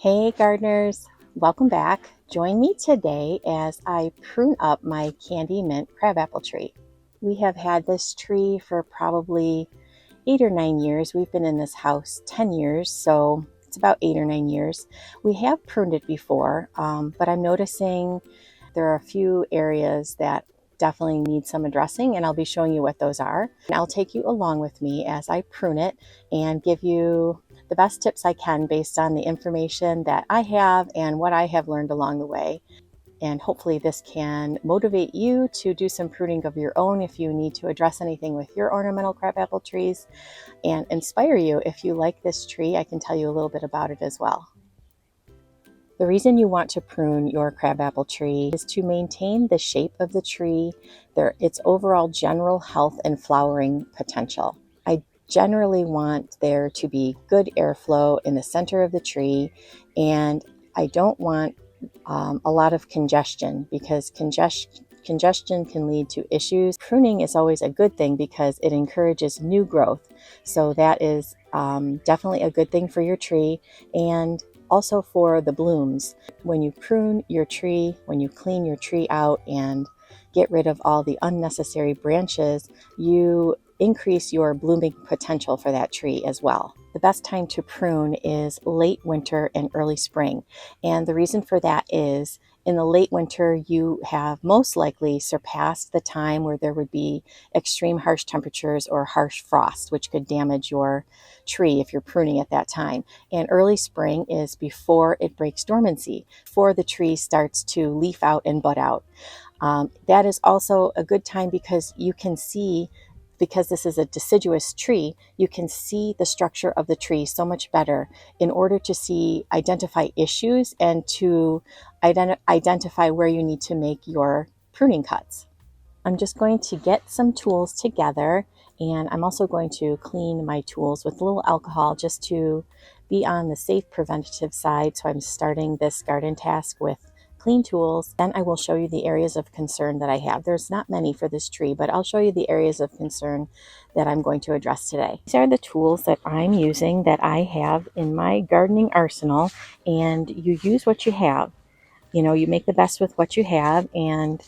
Hey gardeners, welcome back. Join me today as I prune up my candy mint crabapple tree. We have had this tree for probably 8 or 9 years. We've been in this house 10 years, so it's about 8 or 9 years. We have pruned it before, but I'm noticing there are a few areas that definitely need some addressing, and I'll be showing you what those are. And I'll take you along with me as I prune it and give you the best tips I can based on the information that I have and what I have learned along the way. And hopefully this can motivate you to do some pruning of your own if you need to address anything with your ornamental crabapple trees, and inspire you. If you like this tree, I can tell you a little bit about it as well. The reason you want to prune your crabapple tree is to maintain the shape of the tree, its overall general health and flowering potential. I generally want there to be good airflow in the center of the tree, and I don't want a lot of congestion, because congestion can lead to issues. Pruning is always a good thing because it encourages new growth. So that is definitely a good thing for your tree and also for the blooms. When you prune your tree, when you clean your tree out and get rid of all the unnecessary branches, you increase your blooming potential for that tree as well. The best time to prune is late winter and early spring. And the reason for that is in the late winter, you have most likely surpassed the time where there would be extreme harsh temperatures or harsh frost, which could damage your tree if you're pruning at that time. And early spring is before it breaks dormancy, before the tree starts to leaf out and bud out. That is also a good time because you can see, because this is a deciduous tree, you can see the structure of the tree so much better in order to identify issues and to identify where you need to make your pruning cuts. I'm just going to get some tools together, and I'm also going to clean my tools with a little alcohol just to be on the safe preventative side. So I'm starting this garden task with clean tools. Then I will show you the areas of concern that I have. There's not many for this tree, but I'll show you the areas of concern that I'm going to address today. These are the tools that I'm using, that I have in my gardening arsenal, and you use what you have. You know, you make the best with what you have, and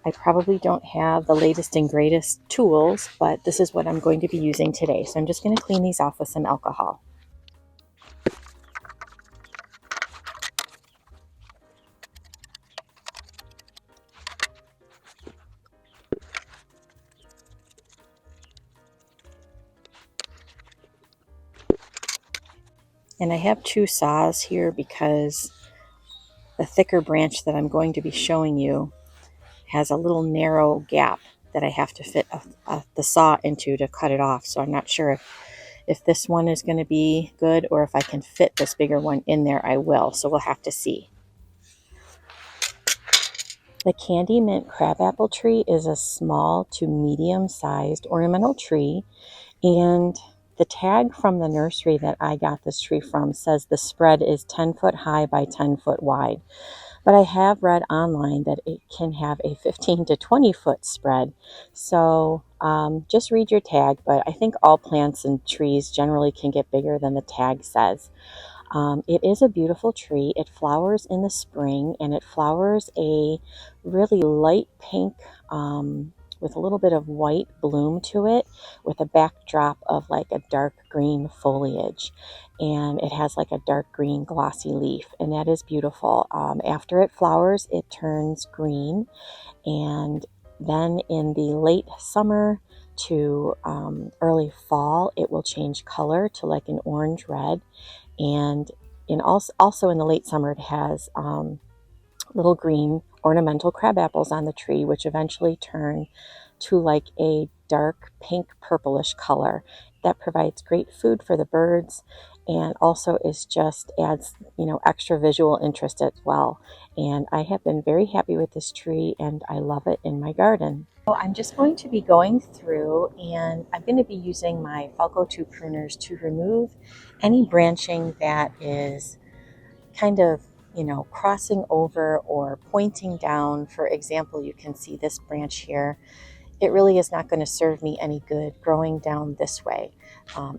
I probably don't have the latest and greatest tools, but this is what I'm going to be using today. So I'm just going to clean these off with some alcohol. And I have two saws here because the thicker branch that I'm going to be showing you has a little narrow gap that I have to fit the saw into to cut it off. So I'm not sure if this one is going to be good, or if I can fit this bigger one in there, I will. So we'll have to see. The candy mint crabapple tree is a small to medium-sized ornamental tree, and the tag from the nursery that I got this tree from says the spread is 10 foot high by 10 foot wide. But I have read online that it can have a 15 to 20 foot spread. So just read your tag, but I think all plants and trees generally can get bigger than the tag says. It is a beautiful tree. It flowers in the spring, and it flowers a really light pink with a little bit of white bloom to it, with a backdrop of like a dark green foliage. And it has like a dark green glossy leaf, and that is beautiful. After it flowers, it turns green, and then in the late summer to early fall, it will change color to like an orange red. And also in the late summer, it has little green ornamental crab apples on the tree, which eventually turn to like a dark pink purplish color. That provides great food for the birds, and also adds extra visual interest as well. And I have been very happy with this tree, and I love it in my garden. So I'm just going to be going through, and I'm going to be using my Falco 2 pruners to remove any branching that is kind of crossing over or pointing down. For example, you can see this branch here it really is not going to serve me any good growing down this way.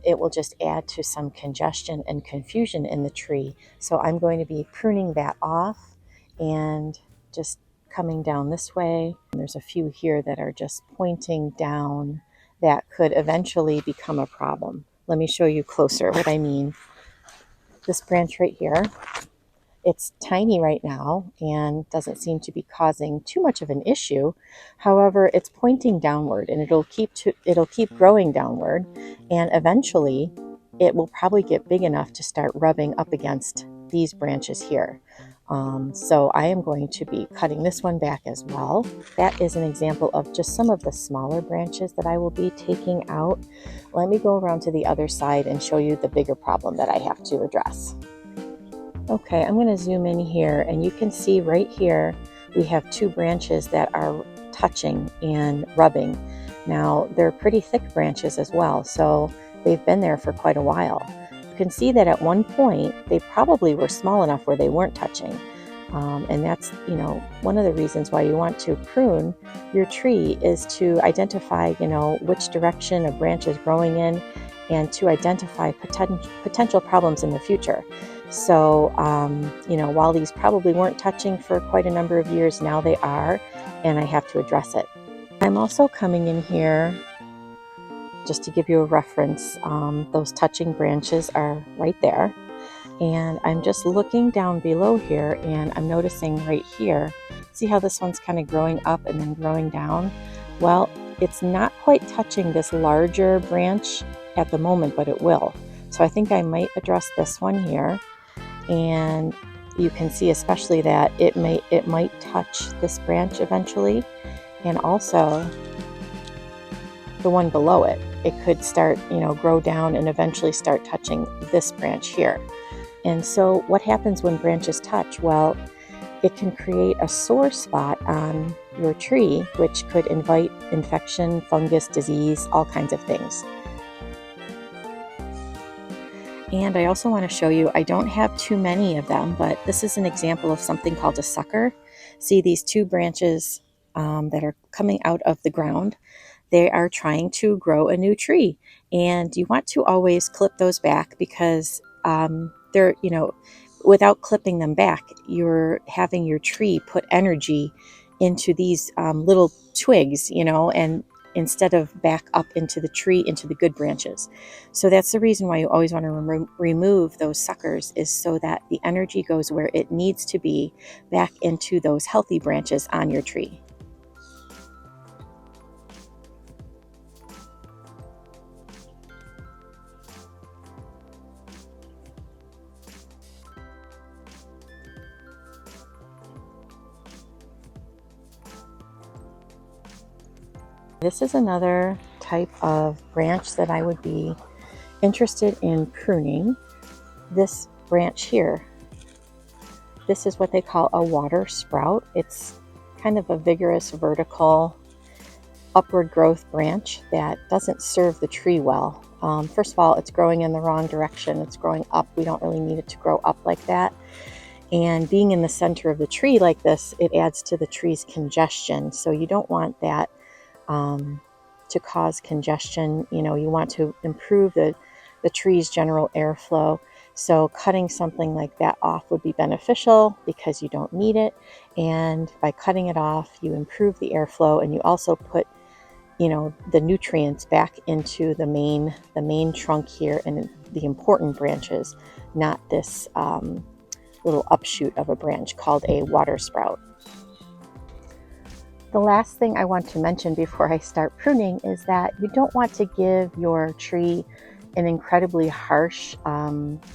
It will just add to some congestion and confusion in the tree. So I'm going to be pruning that off and just coming down this way. There's a few here that are just pointing down that could eventually become a problem. Let me show you closer what I mean. This branch right here, it's tiny right now and doesn't seem to be causing too much of an issue. However, it's pointing downward, and it'll keep growing downward, and eventually it will probably get big enough to start rubbing up against these branches here. So I am going to be cutting this one back as well. That is an example of just some of the smaller branches that I will be taking out. Let me go around to the other side and show you the bigger problem that I have to address. Okay, I'm going to zoom in here, and you can see right here we have two branches that are touching and rubbing. Now, they're pretty thick branches as well, so they've been there for quite a while. You can see that at one point they probably were small enough where they weren't touching. And that's, one of the reasons why you want to prune your tree is to identify, which direction a branch is growing in, and to identify potential problems in the future. So, while these probably weren't touching for quite a number of years, now they are, and I have to address it. I'm also coming in here, just to give you a reference, those touching branches are right there. And I'm just looking down below here, and I'm noticing right here, see how this one's kind of growing up and then growing down? Well, it's not quite touching this larger branch at the moment, but it will. So I think I might address this one here. And you can see especially that it might touch this branch eventually, and also the one below it. It could start, grow down and eventually start touching this branch here. And so what happens when branches touch? Well, it can create a sore spot on your tree, which could invite infection, fungus, disease, all kinds of things. And I also want to show you, I don't have too many of them, but this is an example of something called a sucker. See these two branches that are coming out of the ground? They are trying to grow a new tree. And you want to always clip those back because they're, without clipping them back, you're having your tree put energy into these little twigs, and instead of back up into the tree, into the good branches. So that's the reason why you always want to remove those suckers, is so that the energy goes where it needs to be, back into those healthy branches on your tree. This is another type of branch that I would be interested in pruning. This branch here, this is what they call a water sprout. It's kind of a vigorous vertical upward growth branch that doesn't serve the tree well. First of all, it's growing in the wrong direction. It's growing up. We don't really need it to grow up like that. And being in the center of the tree like this, it adds to the tree's congestion. So you don't want that to cause congestion. You want to improve the tree's general airflow. So cutting something like that off would be beneficial because you don't need it. And by cutting it off, you improve the airflow, and you also put, the nutrients back into the main trunk here and the important branches, not this little upshoot of a branch called a water sprout. The last thing I want to mention before I start pruning is that you don't want to give your tree an incredibly harsh,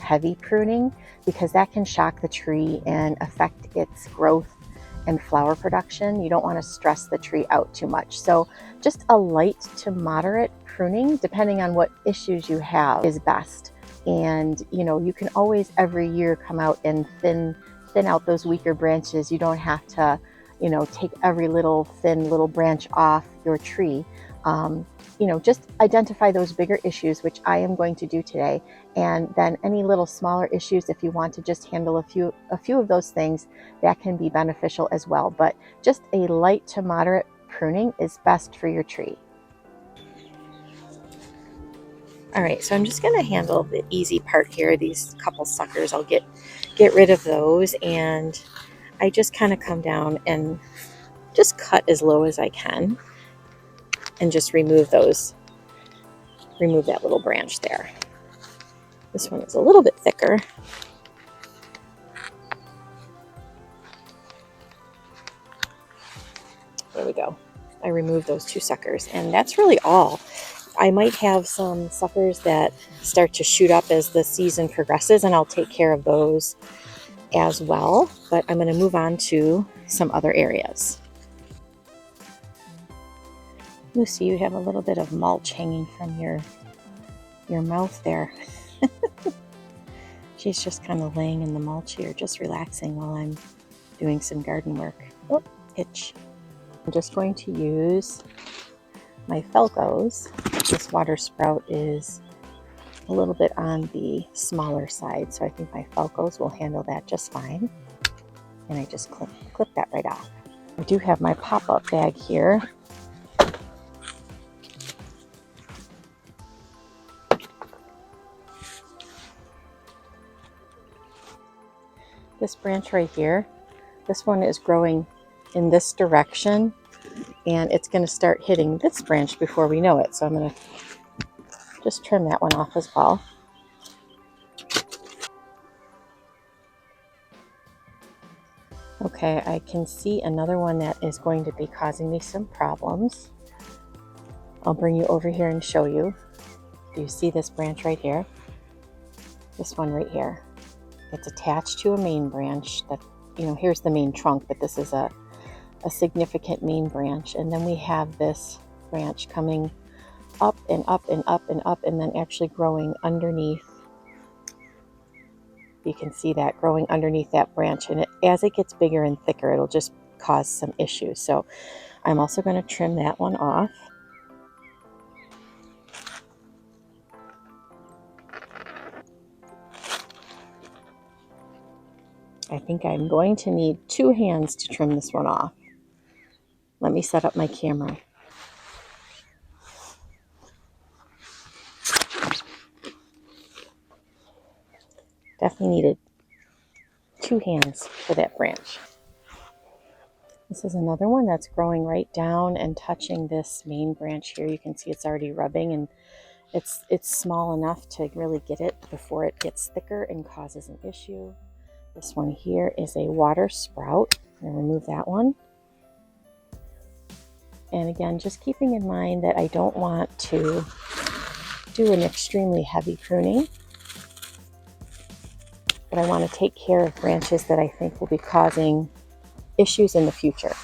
heavy pruning, because that can shock the tree and affect its growth and flower production. You don't want to stress the tree out too much. So just a light to moderate pruning, depending on what issues you have, is best. And you can always every year come out and thin out those weaker branches. You don't have to take every little thin little branch off your tree. Just identify those bigger issues, which I am going to do today. And then any little smaller issues, if you want to just handle a few of those things, that can be beneficial as well. But just a light to moderate pruning is best for your tree. All right, so I'm just going to handle the easy part here. These couple suckers, I'll get rid of those, and I just kind of come down and just cut as low as I can and just remove those, remove that little branch there. This one is a little bit thicker. There we go. I removed those two suckers, and that's really all. I might have some suckers that start to shoot up as the season progresses, and I'll take care of those as well. But I'm going to move on to some other areas. Lucy, you have a little bit of mulch hanging from your mouth there. She's just kind of laying in the mulch here, just relaxing while I'm doing some garden work. Oh, itch. I'm just going to use my Felcos. This water sprout is a little bit on the smaller side, so I think my Felcos will handle that just fine. And I just clip that right off. I do have my pop-up bag here. This branch right here, this one is growing in this direction, and it's going to start hitting this branch before we know it. So I'm going to just trim that one off as well. Okay, I can see another one that is going to be causing me some problems. I'll bring you over here and show you. Do you see this branch right here? This one right here. It's attached to a main branch that, you know, here's the main trunk, but this is a significant main branch. And then we have this branch coming up and up and up and up, and then actually growing underneath. You can see that growing underneath that branch, and as it gets bigger and thicker, it'll just cause some issues. So I'm also going to trim that one off. I think I'm going to need 2 hands to trim this one off. Let me set up my camera. Definitely needed 2 hands for that branch. This is another one that's growing right down and touching this main branch here. You can see it's already rubbing, and it's small enough to really get it before it gets thicker and causes an issue. This one here is a water sprout. I'm going to remove that one. And again, just keeping in mind that I don't want to do an extremely heavy pruning, but I want to take care of branches that I think will be causing issues in the future.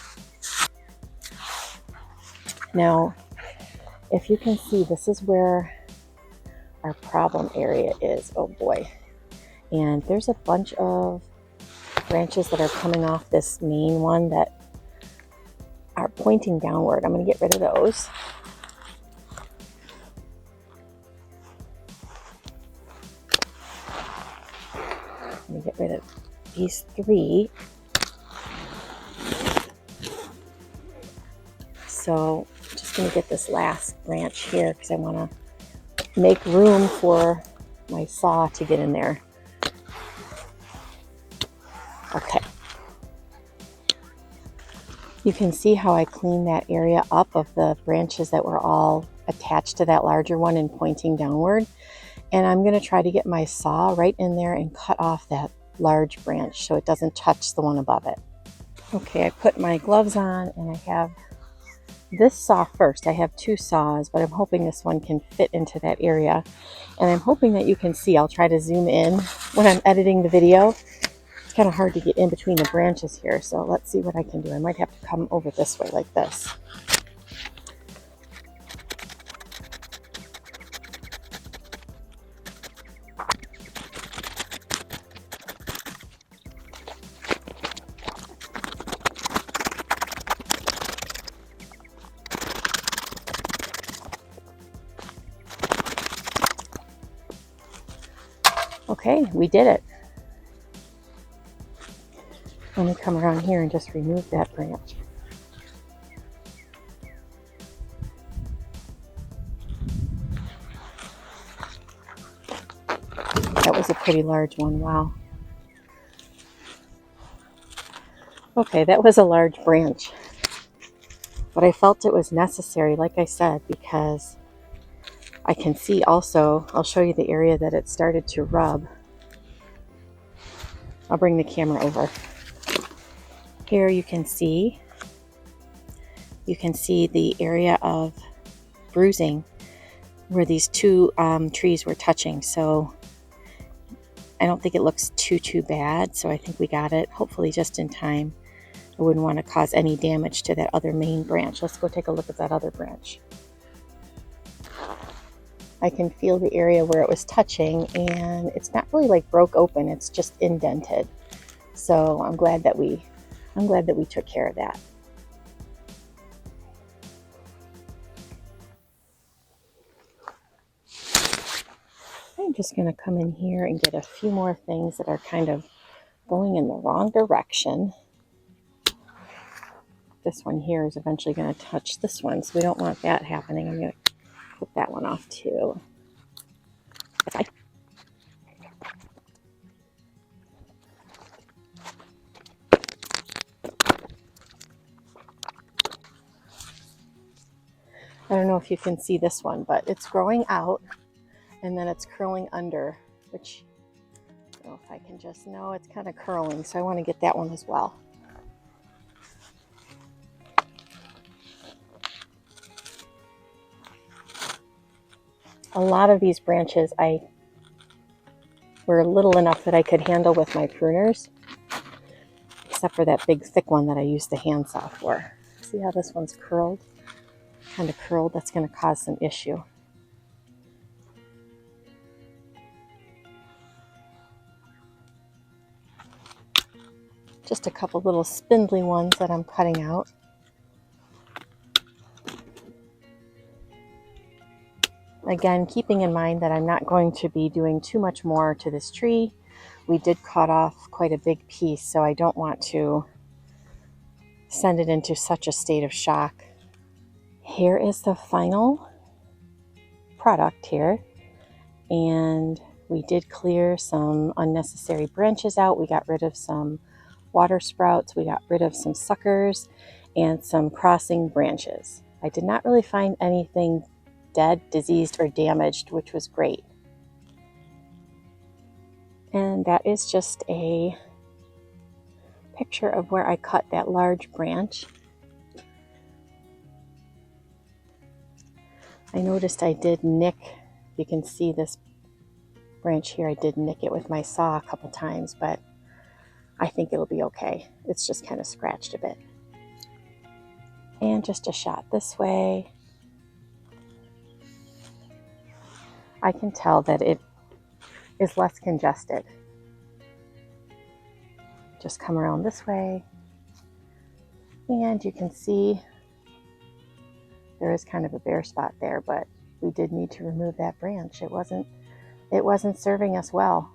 Now, if you can see, this is where our problem area is. Oh boy. And there's a bunch of branches that are coming off this main one that are pointing downward. I'm going to get rid of those. Let me get rid of these 3. So I'm just going to get this last branch here because I want to make room for my saw to get in there. Okay. You can see how I cleaned that area up of the branches that were all attached to that larger one and pointing downward. And I'm going to try to get my saw right in there and cut off that large branch so it doesn't touch the one above it. Okay, I put my gloves on, and I have this saw first. I have 2 saws, but I'm hoping this one can fit into that area. And I'm hoping that you can see. I'll try to zoom in when I'm editing the video. It's kind of hard to get in between the branches here, so let's see what I can do. I might have to come over this way like this. Okay, we did it. Let me come around here and just remove that branch. That was a pretty large one. Wow. Okay, that was a large branch. But I felt it was necessary, like I said, because I can see also, I'll show you the area that it started to rub. I'll bring the camera over. Here you can see the area of bruising where these two trees were touching. So I don't think it looks too bad. So I think we got it, hopefully just in time. I wouldn't want to cause any damage to that other main branch. Let's go take a look at that other branch. I can feel the area where it was touching, and it's not really like broke open, it's just indented. So I'm glad that we took care of that. I'm just going to come in here and get a few more things that are kind of going in the wrong direction. This one here is eventually going to touch this one, so we don't want that happening. I'm going to put that one off too. That's fine. I don't know if you can see this one, but it's growing out and then it's curling under, which I don't know if I can just know it's kind of curling, so I want to get that one as well. A lot of these branches were little enough that I could handle with my pruners, except for that big thick one that I used the handsaw for. See how this one's curled? Kind of curled. That's going to cause some issue. Just a couple little spindly ones that I'm cutting out. Again, keeping in mind that I'm not going to be doing too much more to this tree. We did cut off quite a big piece, so I don't want to send it into such a state of shock. Here is the final product here, and we did clear some unnecessary branches out. We got rid of some water sprouts, we got rid of some suckers, and some crossing branches. I did not really find anything dead, diseased, or damaged, which was great. And that is just a picture of where I cut that large branch. I noticed I did nick, you can see this branch here, I did nick it with my saw a couple times, but I think it'll be okay. It's just kind of scratched a bit. And just a shot this way. I can tell that it is less congested. Just come around this way, and you can see there is kind of a bare spot there, but we did need to remove that branch. It wasn't serving us well.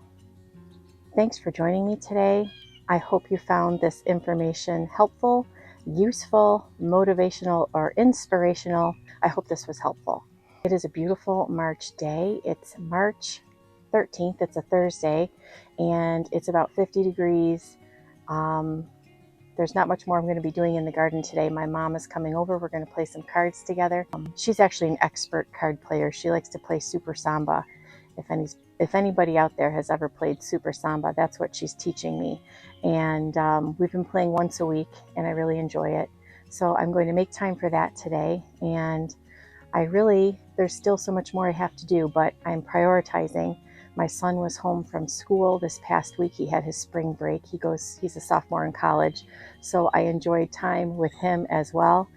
Thanks for joining me today. I hope you found this information helpful, useful, motivational, or inspirational. I hope this was helpful. It is a beautiful March day. It's March 13th. It's a Thursday, and it's about 50 degrees. There's not much more I'm going to be doing in the garden today. My mom is coming over. We're going to play some cards together. She's actually an expert card player. She likes to play Super Samba. If anybody out there has ever played Super Samba, that's what she's teaching me. And we've been playing once a week, and I really enjoy it. So I'm going to make time for that today. And there's still so much more I have to do, but I'm prioritizing. My son was home from school this past week. He had his spring break. He's a sophomore in college. So I enjoyed time with him as well.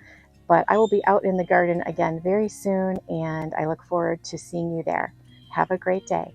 But I will be out in the garden again very soon, and I look forward to seeing you there. Have a great day.